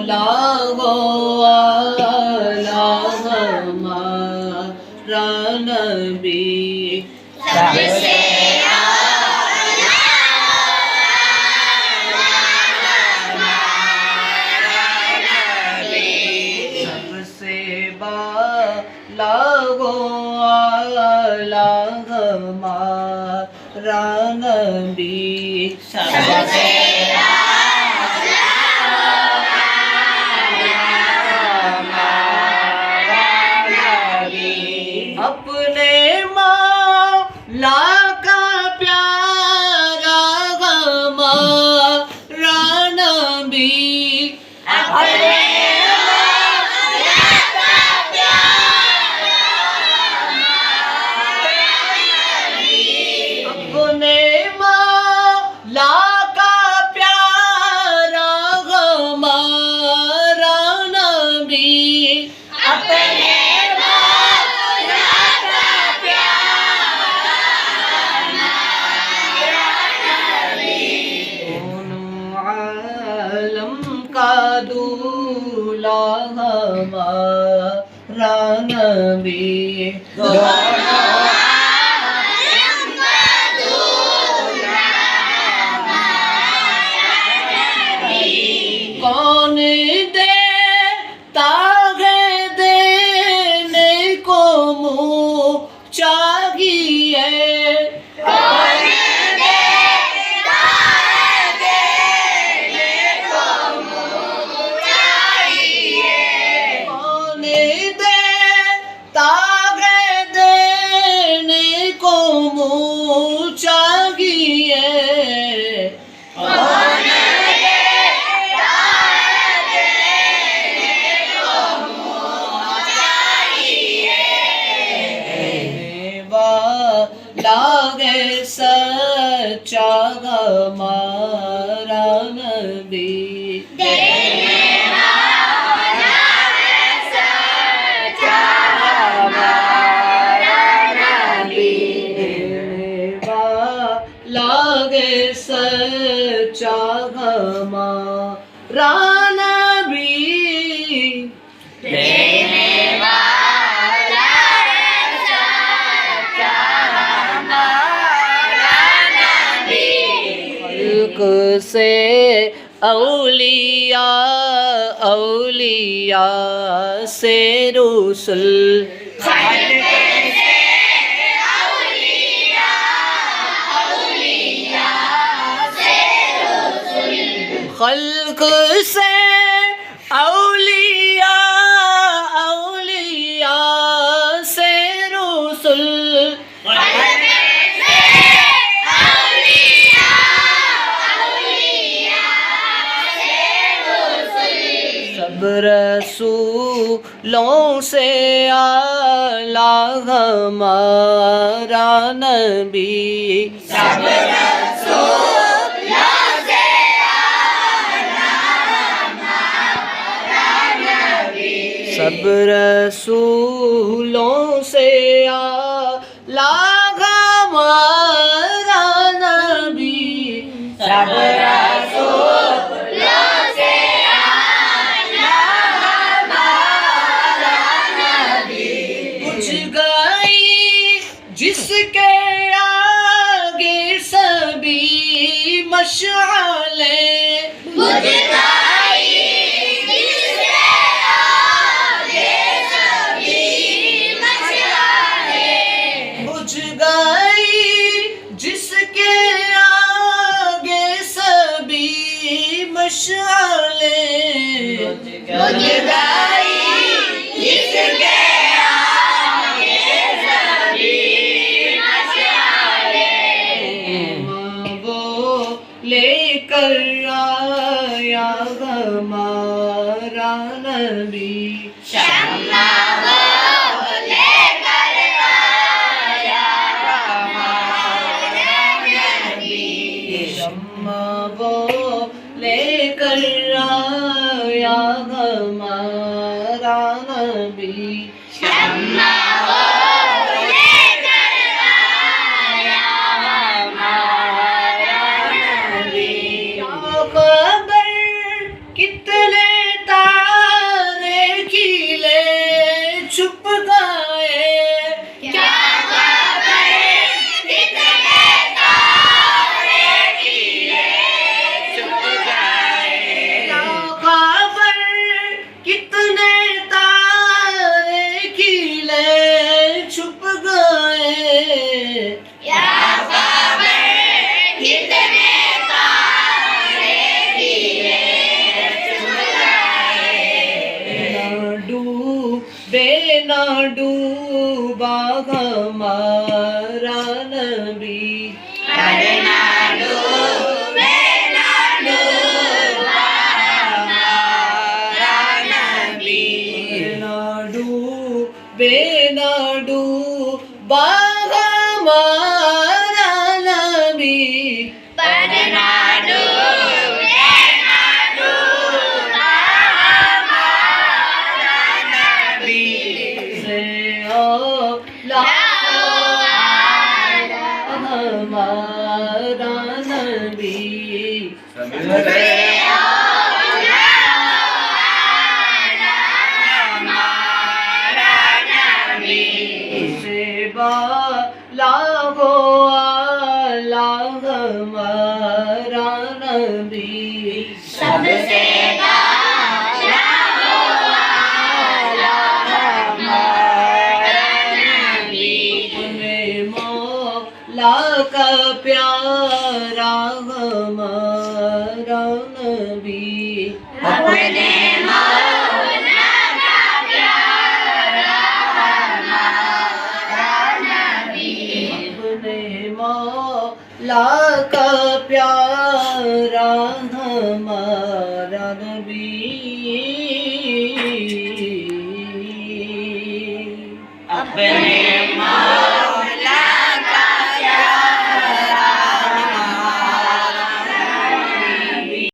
लागो आला हमारा नबी सबसे लागो आला हमारा नबी सबसे अपने मौला का प्यारा हमारा नबी अपने मौला का प्यारा अपने मौला का प्यारा हमारा नबी अपने का दूल्हा हमारा नबी कौन देता है देने को मुँह चाहिए लागे सच्चा हमारा नबी देने वाला सच्चा हमारा नबी लागे सच्चा हमारा नबी से औलिया औलिया से रसूल खल्क से औलिया औलिया से रसूल सब रसूलों से आला हमारा नबी सब रसूलों से आला हमारा नबी सब रसूलों से आला हमारा नबी सब जिसके आगे सभी मशाले बुझ गई जिसके आगे सभी मशाले बुझ गई जिसके आगे सभी मशाले बुझ गई जिसके लेकर आया हमारा नबी शम्मा वो लेकर आया हमारा नबी शम्मा वो लेकर आया हमारा नबी शम्मा न डूबा हमारा नबी अरे ना डूबे हमारा नबी न डूबे न डूबा हमारा नबी पर ना डूबे हमारा नबी से ला हमारा नबी लाहो आला हमारा नबी सबसे आला हमारा नबी अपने मौला का प्यारा हमारा नबी अपने मौला का प्यारा हमारा नबी अपने मौला का प्यारा हमारा नबी अपने